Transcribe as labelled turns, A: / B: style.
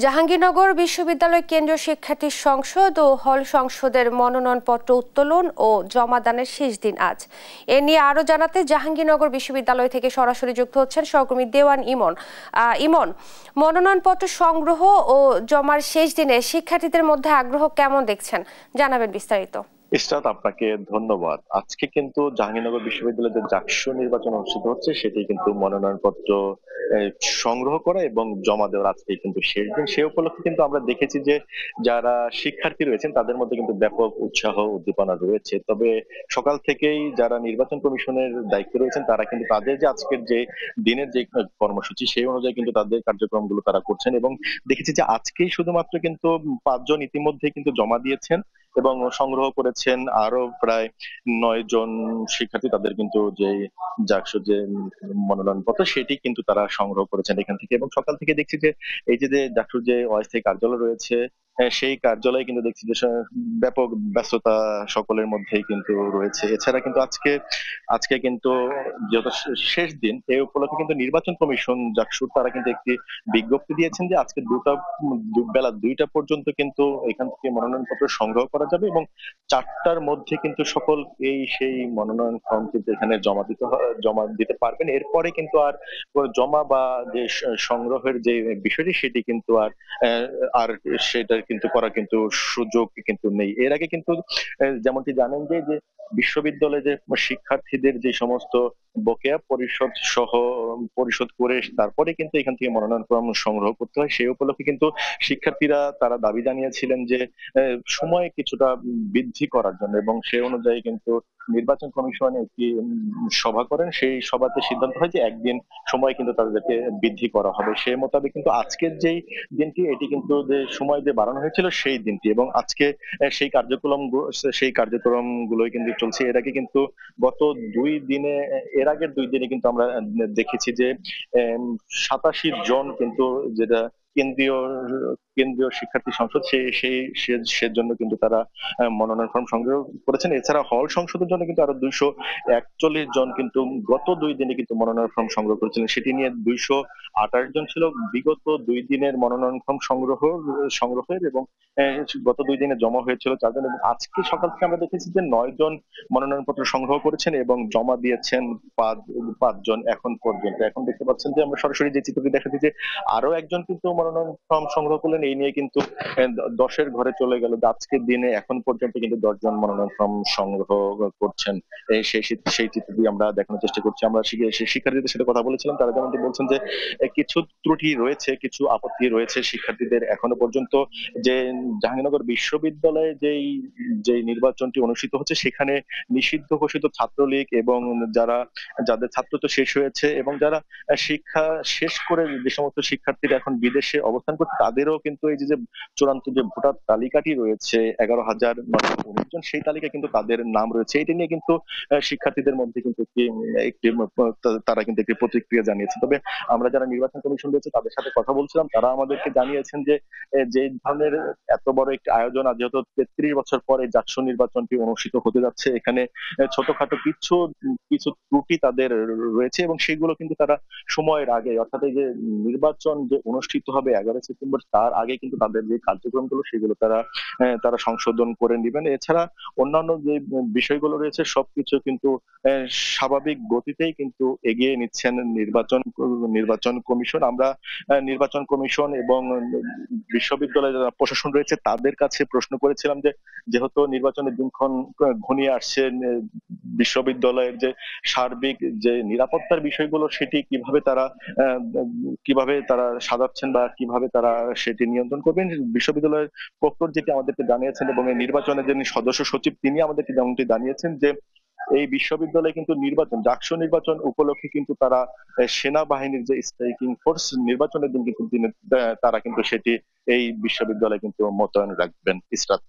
A: জাহাঙ্গীরনগর বিশ্ববিদ্যালয় কেন্দ্রীয় শিক্ষার্থী সংসদ ও হল সংসদের মনোনয়নপত্র উত্তোলন ও জমাদানের শেষ দিন আজ। এ নিয়ে আরো জানাতে জাহাঙ্গীরনগর বিশ্ববিদ্যালয় থেকে সরাসরি যুক্ত হচ্ছেন সহকর্মী দেওয়ান ইমন। ইমন, মনোনয়নপত্র সংগ্রহ ও জমার শেষ দিনে শিক্ষার্থীদের মধ্যে আগ্রহ কেমন দেখছেন, জানাবেন বিস্তারিত।
B: ইসরাত, আপনাকে ধন্যবাদ। আজকে কিন্তু জাহাঙ্গীরনগর বিশ্ববিদ্যালয়ের যে জাকসু নির্বাচন অনুষ্ঠিত হচ্ছে সেটি কিন্তু মনোনয়নপত্র সংগ্রহ করা এবং জমা দেওয়ার আজকে কিন্তু শেষ দিন। সে উপলক্ষে কিন্তু আমরা দেখেছি যে যারা শিক্ষার্থী রয়েছেন তাদের মধ্যে কিন্তু ব্যাপক উৎসাহ উদ্দীপনা রয়েছে। তবে সকাল থেকেই যারা নির্বাচন কমিশনের দায়িত্বে রয়েছেন তারা কিন্তু তাদের যে আজকের যে দিনের যে কর্মসূচি সেই অনুযায়ী কিন্তু তাদের কার্যক্রমগুলো তারা করছেন এবং দেখেছি যে আজকেই শুধুমাত্র কিন্তু 5 জন ইতিমধ্যে কিন্তু জমা দিয়েছেন এবং সংগ্রহ করেছেন আরো প্রায় 9 জন শিক্ষার্থী। তাদের কিন্তু যে জাকসু যে মনোনয়নপত্র সেটি কিন্তু তারা সংগ্রহ করেছেন এখান থেকে। এবং সকাল থেকে দেখছি যে এই যে জাকসুর যে অস্থায়ী কার্যালয় রয়েছে সেই কার্যালয়ে কিন্তু দেখছি যে ব্যাপক ব্যস্ততা সকলের মধ্যেই কিন্তু রয়েছে। এছাড়া কিন্তু আজকে কিন্তু যেহেতু শেষ দিন এই উপলক্ষে কিন্তু নির্বাচন কমিশন জাকসুর তারা কিন্তু একটি বিজ্ঞপ্তি দিয়েছেন যে আজকে বেলা 2টা পর্যন্ত কিন্তু এখান থেকে মনোনয়নপত্র সংগ্রহ করা যাবে এবং 4টার মধ্যে কিন্তু সকল সেই মনোনয়ন ফর্ম কিন্তু এখানে জমা দিতে পারবেন। এরপরে কিন্তু আর জমা বা যে সংগ্রহের যে বিষয়টি সেটি কিন্তু আর সেটা কিন্তু করার কিন্তু সুযোগ কিন্তু নেই। এর আগে কিন্তু যেমনটি জানেন যে বিশ্ববিদ্যালয়ে যে শিক্ষার্থীদের যে সমস্ত বকেয়া পরিশোধ করে তারপরে কিন্তু এখান থেকে মনোনয়ন ফর্ম সংগ্রহ করতে হয়। সেই উপলক্ষে কিন্তু শিক্ষার্থীরা তারা দাবি জানিয়েছিলেন যে সময় কিছুটা বৃদ্ধি করার জন্য এবং সেই অনুযায়ী কিন্তু নির্বাচন কমিশন একটি সভা করেন। সেই সভাতে সিদ্ধান্ত হয় যে একদিন সময় কিন্তু তাদেরকে বৃদ্ধি করা হবে। সেই মোতাবেক কিন্তু আজকের যেই দিনটি এটি কিন্তু যে সময় যে বাড়ানো হয়েছিল সেই দিনটি এবং আজকে সেই কার্যক্রমগুলোই কিন্তু চলছে। এর আগে কিন্তু এর আগের 2 দিনে কিন্তু আমরা দেখেছি যে 87 জন কিন্তু যেটা কেন্দ্রীয় কেন্দ্রীয় শিক্ষার্থী সংসদ সেজন্য কিন্তু তারা মনোনয়ন ফর্ম সংগ্রহ করেছেন। এছাড়া হল সংসদের জন্য কিন্তু আরো 241 জন কিন্তু গত 2 দিনে কিন্তু মনোনয়ন ফর্ম সংগ্রহ করেছিলেন। সেটি নিয়ে 228 জন ছিল বিগত 2 দিনের মনোনয়ন ফর্ম সংগ্রহের এবং গত 2 দিনে জমা হয়েছিল 4 জন এবং আজকে সকাল থেকে আমরা দেখেছি যে 9 জন মনোনয়নপত্র সংগ্রহ করেছেন এবং জমা দিয়েছেন 5 জন এখন পর্যন্ত। এখন দেখতে পাচ্ছেন যে আমরা সরাসরি যে চিত্রটি দেখাচ্ছি যে আরো একজন কিন্তু মনোনয়ন ফর্ম সংগ্রহ করলেন। এই নিয়ে কিন্তু 10-এর ঘরে চলে গেল। আজকের দিনে এখন পর্যন্ত কিন্তু 10 জন মনোনয়ন ফর্ম সংগ্রহ করছেন। সেই চিত্রটি আমরা দেখানোর চেষ্টা করছি। আমরা শিক্ষার্থীদের সাথে কথা বলেছিলাম, তারা যেমনটি বলছেন যে কিছু ত্রুটি রয়েছে, কিছু আপত্তি রয়েছে শিক্ষার্থীদের এখনো পর্যন্ত। যে জাহাঙ্গীরনগর বিশ্ববিদ্যালয়ে যেই নির্বাচনটি অনুষ্ঠিত হচ্ছে সেখানে নিষিদ্ধ ঘোষিত ছাত্রলীগ এবং যাদের ছাত্রত্ব শেষ হয়েছে এবং যারা শিক্ষা শেষ করে যে সমস্ত শিক্ষার্থীরা এখন বিদেশে অবস্থান করছে তাদেরও কিন্তু এই যে চূড়ান্ত যে ভোটার তালিকাটি রয়েছে 11,919 জন, সেই তালিকায় কিন্তু তাদের নাম রয়েছে। এটা নিয়ে কিন্তু শিক্ষার্থীদের মধ্যে কিন্তু তারা কিন্তু একটি প্রতিক্রিয়া জানিয়েছে। তবে আমরা যারা নির্বাচন কমিশন রয়েছে তাদের সাথে কথা বলছিলাম, তারা আমাদেরকে জানিয়েছেন যে ধরনের এত বড় একটি আয়োজন আর যেহেতু 33 বছর পরে জাকসু নির্বাচনটি অনুষ্ঠিত হতে যাচ্ছে, এখানে ছোটখাটো কিছু ত্রুটি তাদের রয়েছে এবং সেগুলো কিন্তু তারা সময়ের আগে অর্থাৎ এই যে নির্বাচন যে অনুষ্ঠিত হবে 11 সেপ্টেম্বর তার আগে কিন্তু তাদের যে কার্যক্রমগুলো সেগুলো তারা সংশোধন করে নেবেন। এছাড়া অন্যান্য যে বিষয়গুলো রয়েছে সবকিছু কিন্তু স্বাভাবিক গতিতেই কিন্তু এগিয়ে নিচ্ছেন নির্বাচন কমিশন। আমরা নির্বাচন কমিশন এবং বিশ্ববিদ্যালয়ের যারা প্রশাসন রয়েছে তাদের কাছে প্রশ্ন করেছিলাম যে যেহেতু নির্বাচনের দিনক্ষণ ঘনিয়ে আসছে, বিশ্ববিদ্যালয়ের যে সার্বিক যে নিরাপত্তার বিষয়গুলো সেটি কিভাবে তারা সাজাচ্ছেন বা কিভাবে তারা সেটি নিয়ন্ত্রণ করবেন। বিশ্ববিদ্যালয়ের প্রক্টর যেটি আমাদেরকে জানিয়েছেন এবং এই নির্বাচনের যিনি সদস্য সচিব তিনি আমাদেরকে যেমনটি জানিয়েছেন যে এই বিশ্ববিদ্যালয়ে কিন্তু জাকসু নির্বাচন উপলক্ষে কিন্তু তারা সেনাবাহিনীর যে স্ট্রাইকিং ফোর্স নির্বাচনের দিন কিন্তু তারা কিন্তু সেটি এই বিশ্ববিদ্যালয়ে কিন্তু মোতায়েন রাখবেন। ইসরাত।